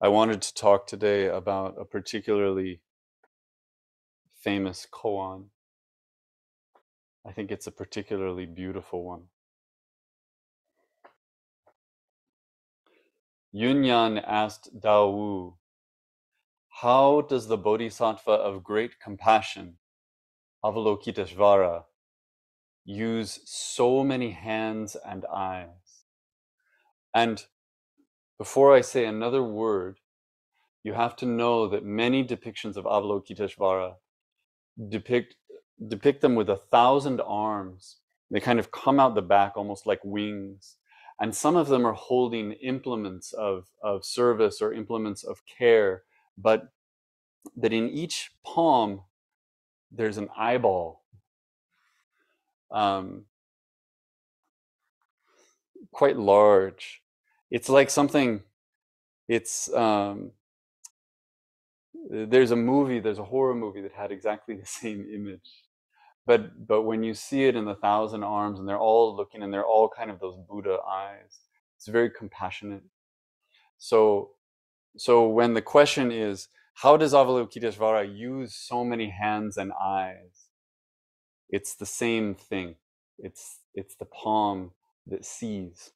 I wanted to talk today about a particularly famous koan. I think it's a particularly beautiful one. Yunyan asked Daowu, how does the Bodhisattva of Great Compassion, Avalokiteśvara, use so many hands and eyes? And before I say another word, you have to know that many depictions of Avalokiteśvara depict them with 1,000 arms. They kind of come out the back almost like wings. And some of them are holding implements of service or implements of care, but that in each palm there's an eyeball. Quite large. It's like something, it's there's a horror movie that had exactly the same image. But when you see it in the 1,000 arms and they're all looking and they're all kind of those Buddha eyes, it's very compassionate. So when the question is, how does Avalokiteśvara use so many hands and eyes? It's the same thing. It's the palm that sees.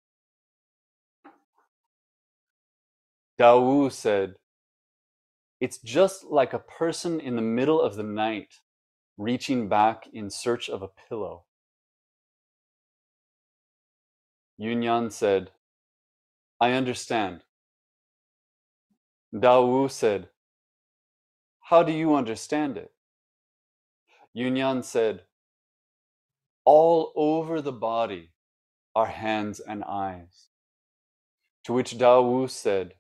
Daowu said, it's just like a person in the middle of the night reaching back in search of a pillow. Yunyan said, I understand. Daowu said, how do you understand it? Yunyan said, all over the body are hands and eyes. To which Daowu said,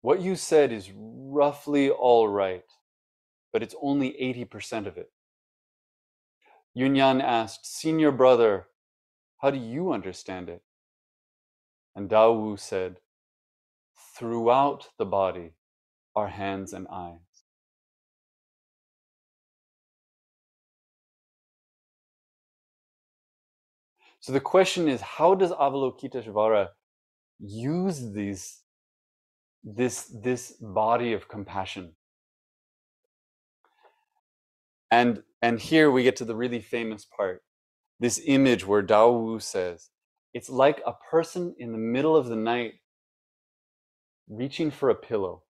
what you said is roughly all right, but it's only 80% of it. Yunyan asked, Senior brother, how do you understand it? And Daowu said, throughout the body are hands and eyes. So the question is, how does Avalokiteśvara use this body of compassion? And here we get to the really famous part. This image where Daowu says, it's like a person in the middle of the night reaching for a pillow,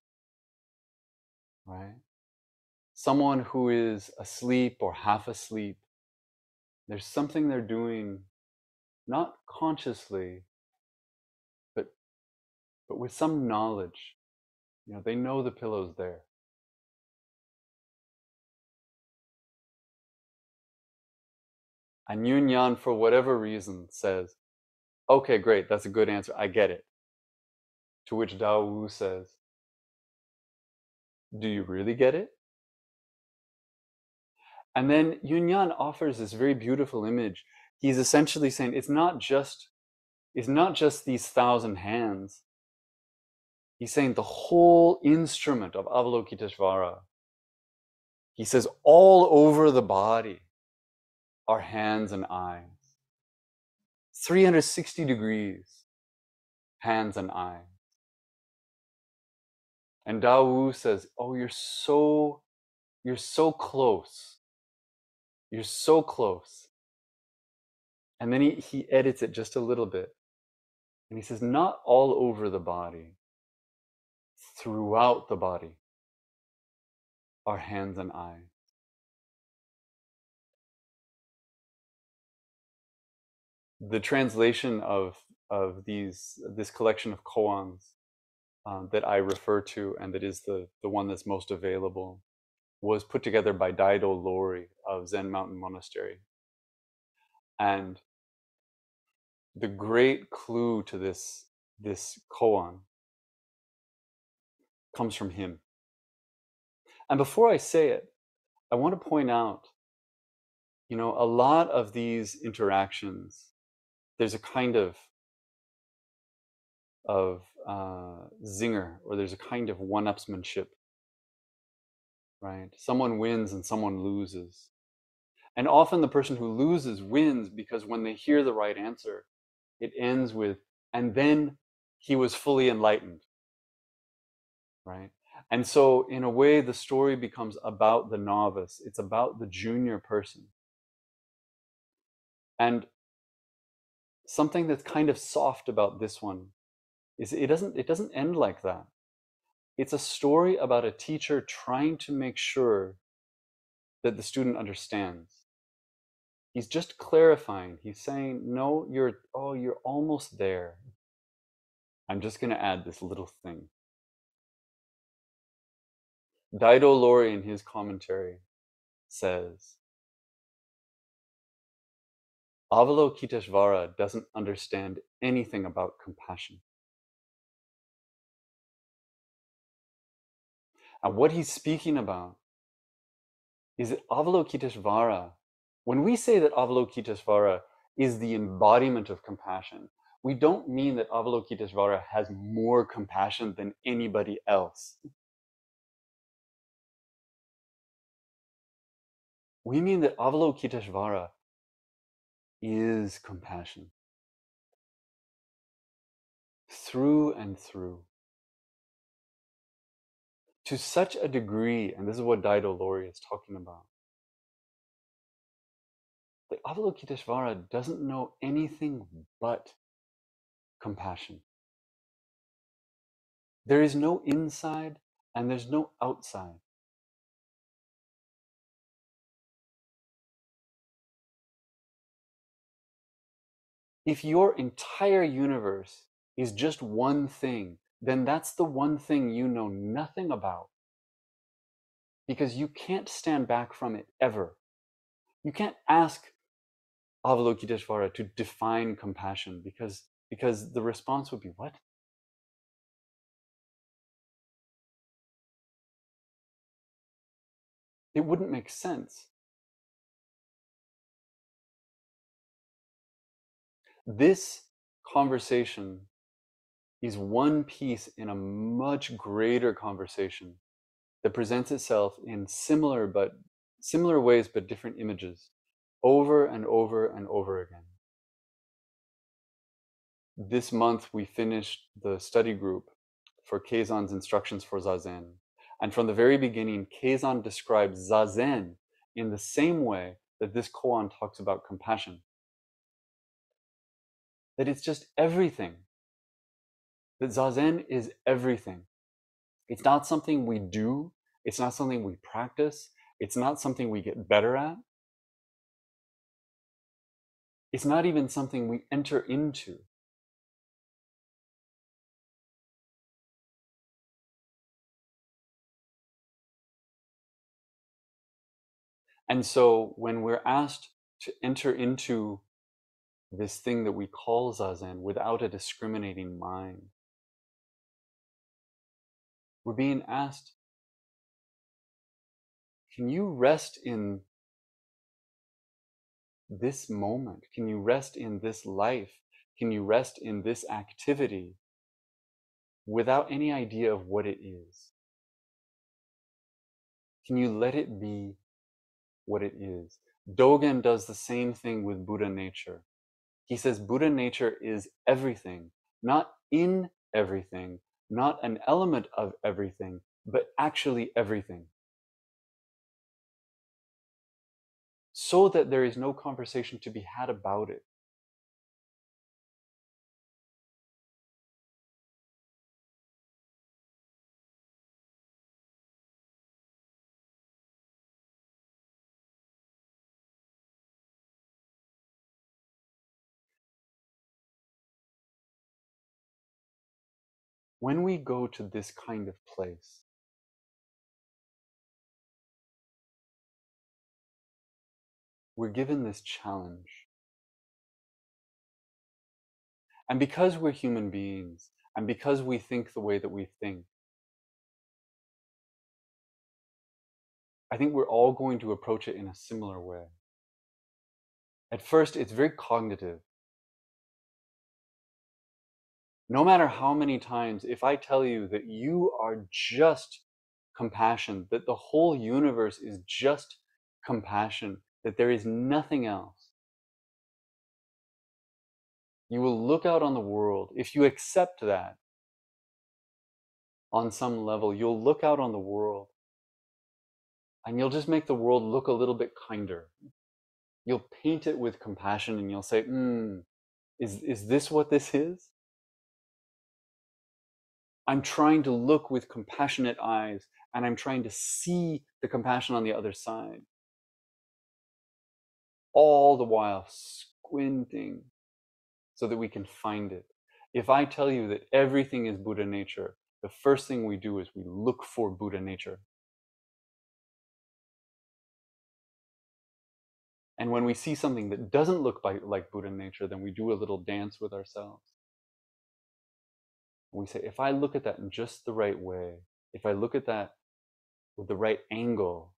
right? Someone who is asleep or half asleep. There's something they're doing, not consciously, but with some knowledge. You know, they know the pillow's there. And Yunyan, for whatever reason, says, okay, great, that's a good answer, I get it. To which Daowu says, do you really get it? And then Yunyan offers this very beautiful image. He's essentially saying it's not just these 1,000 hands. He's saying the whole instrument of Avalokiteśvara. He says all over the body are hands and eyes. 360 degrees, hands and eyes. And Daowu says, oh, you're so close. You're so close. And then he edits it just a little bit. And he says, not all over the body, throughout the body are hands and eyes. The translation of this collection of koans that I refer to, and that is the one that's most available, was put together by Daido Loori of Zen Mountain Monastery. And the great clue to this koan comes from him. And before I say it, I want to point out, you know, a lot of these interactions, there's a kind of zinger, or there's a kind of one-upsmanship, right? Someone wins and someone loses. And often the person who loses wins because when they hear the right answer, it ends with, and then he was fully enlightened. right? And so in a way, the story becomes about the novice. It's about the junior person. And something that's kind of soft about this one is it doesn't end like that. It's a story about a teacher trying to make sure that the student understands. He's just clarifying. He's saying, no, you're almost there. I'm just going to add this little thing. Daido Loori in his commentary says, Avalokiteśvara doesn't understand anything about compassion. And what he's speaking about is that Avalokiteśvara, when we say that Avalokiteśvara is the embodiment of compassion, we don't mean that Avalokiteśvara has more compassion than anybody else. We mean that Avalokiteśvara is compassion. Through and through. To such a degree, and this is what Daido Loori is talking about, that Avalokiteśvara doesn't know anything but compassion. There is no inside and there's no outside. If your entire universe is just one thing, then that's the one thing you know nothing about. Because you can't stand back from it ever. You can't ask Avalokiteśvara to define compassion because the response would be, what? It wouldn't make sense. This conversation is one piece in a much greater conversation that presents itself in similar ways but different images over and over and over again. This month we finished the study group for Keizan's instructions for Zazen. And from the very beginning, Keizan describes Zazen in the same way that this koan talks about compassion. That it's just everything. That Zazen is everything. It's not something we do. It's not something we practice. It's not something we get better at. It's not even something we enter into. And so when we're asked to enter into this thing that we call Zazen without a discriminating mind, we're being asked, can you rest in this moment? Can you rest in this life? Can you rest in this activity without any idea of what it is? Can you let it be what it is? Dogen does the same thing with Buddha nature. He says Buddha nature is everything, not in everything, not an element of everything, but actually everything. So that there is no conversation to be had about it. When we go to this kind of place, we're given this challenge. And because we're human beings, and because we think the way that we think, I think we're all going to approach it in a similar way. At first, it's very cognitive. No matter how many times, if I tell you that you are just compassion, that the whole universe is just compassion, that there is nothing else, you will look out on the world. If you accept that, on some level, you'll look out on the world and you'll just make the world look a little bit kinder. You'll paint it with compassion and you'll say, is this what this is? I'm trying to look with compassionate eyes and I'm trying to see the compassion on the other side. All the while squinting so that we can find it. If I tell you that everything is Buddha nature, the first thing we do is we look for Buddha nature. And when we see something that doesn't look like Buddha nature, then we do a little dance with ourselves. And we say, if I look at that in just the right way, if I look at that with the right angle,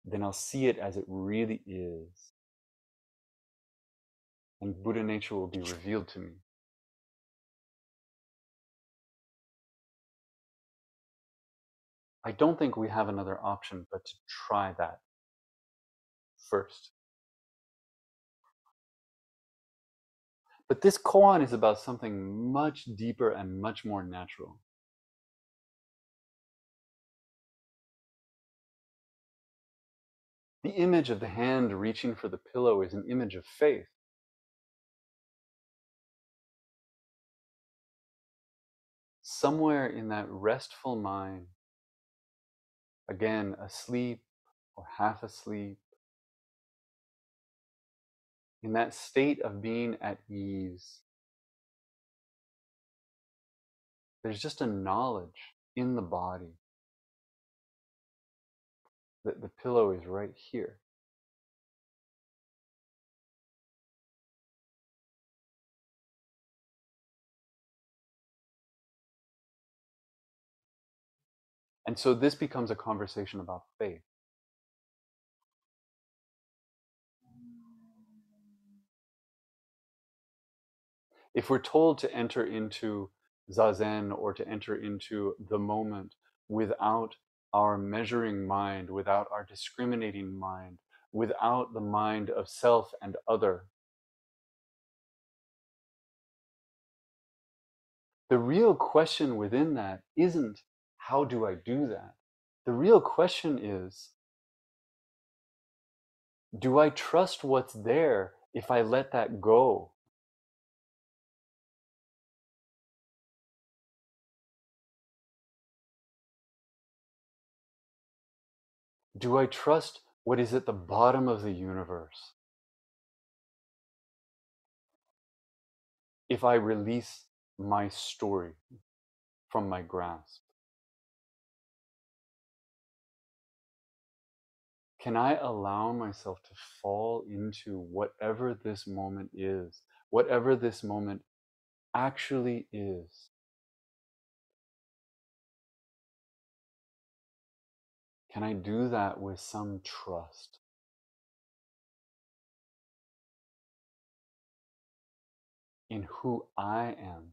then I'll see it as it really is. And Buddha nature will be revealed to me. I don't think we have another option but to try that first. But this koan is about something much deeper and much more natural. The image of the hand reaching for the pillow is an image of faith. Somewhere in that restful mind, again, asleep or half asleep, in that state of being at ease, there's just a knowledge in the body that the pillow is right here. And so this becomes a conversation about faith. If we're told to enter into zazen or to enter into the moment without our measuring mind, without our discriminating mind, without the mind of self and other, the real question within that isn't, how do I do that? The real question is, do I trust what's there if I let that go? Do I trust what is at the bottom of the universe if I release my story from my grasp? Can I allow myself to fall into whatever this moment is, whatever this moment actually is? Can I do that with some trust in who I am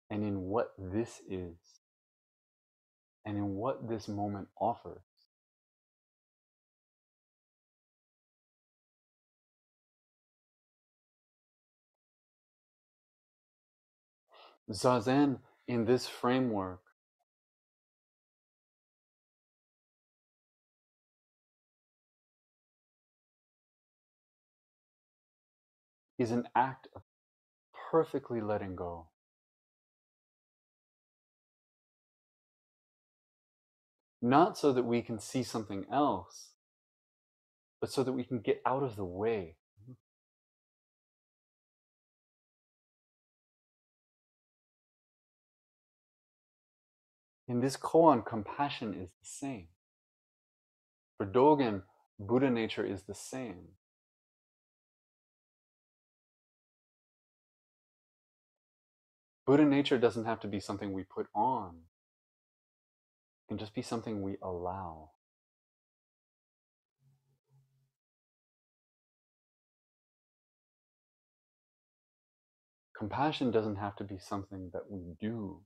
and in what this is and in what this moment offers? Zazen in this framework is an act of perfectly letting go. Not so that we can see something else, but so that we can get out of the way. In this koan, compassion is the same. For Dogen, Buddha nature is the same. Buddha nature doesn't have to be something we put on. It can just be something we allow. Compassion doesn't have to be something that we do.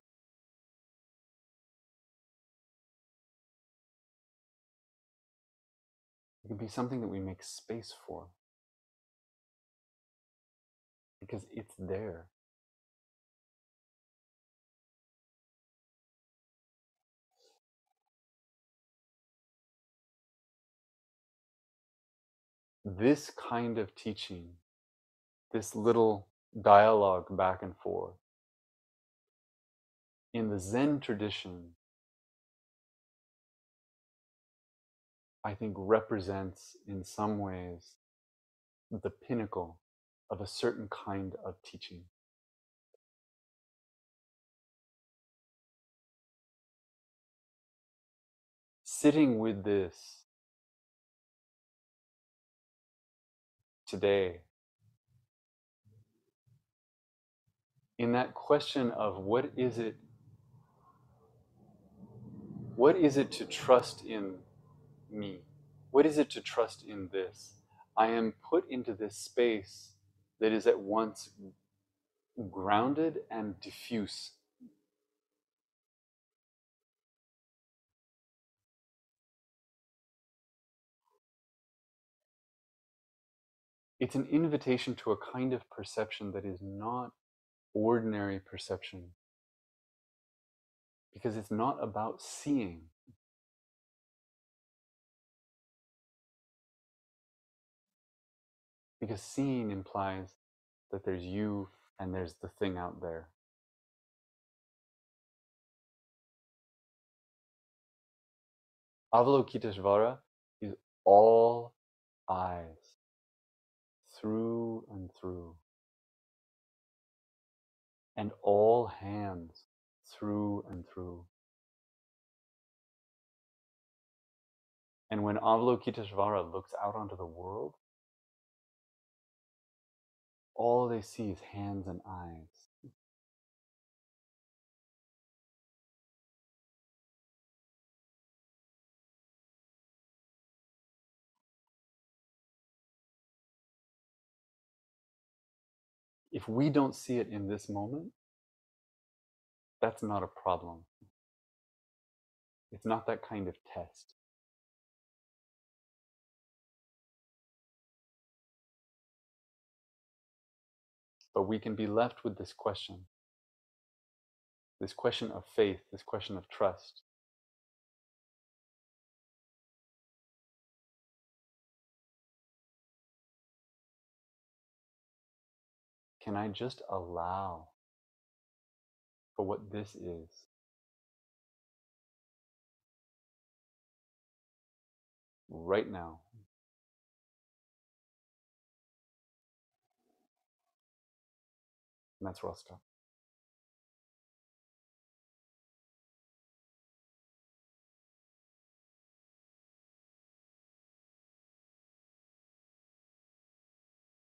It can be something that we make space for. Because it's there. this kind of teaching, this little dialogue back and forth, in the Zen tradition, I think represents in some ways the pinnacle of a certain kind of teaching. Sitting with this today, in that question of what is it to trust in me? What is it to trust in this? I am put into this space that is at once grounded and diffuse. It's an invitation to a kind of perception that is not ordinary perception, because it's not about seeing. Because seeing implies that there's you and there's the thing out there. Avalokiteśvara is all eyes, through and through, and all hands, through and through. And when Avalokiteśvara looks out onto the world, all they see is hands and eyes. If we don't see it in this moment, that's not a problem. It's not that kind of test. But we can be left with this question of faith, this question of trust. Can I just allow for what this is? Right now. And that's where I'll stop.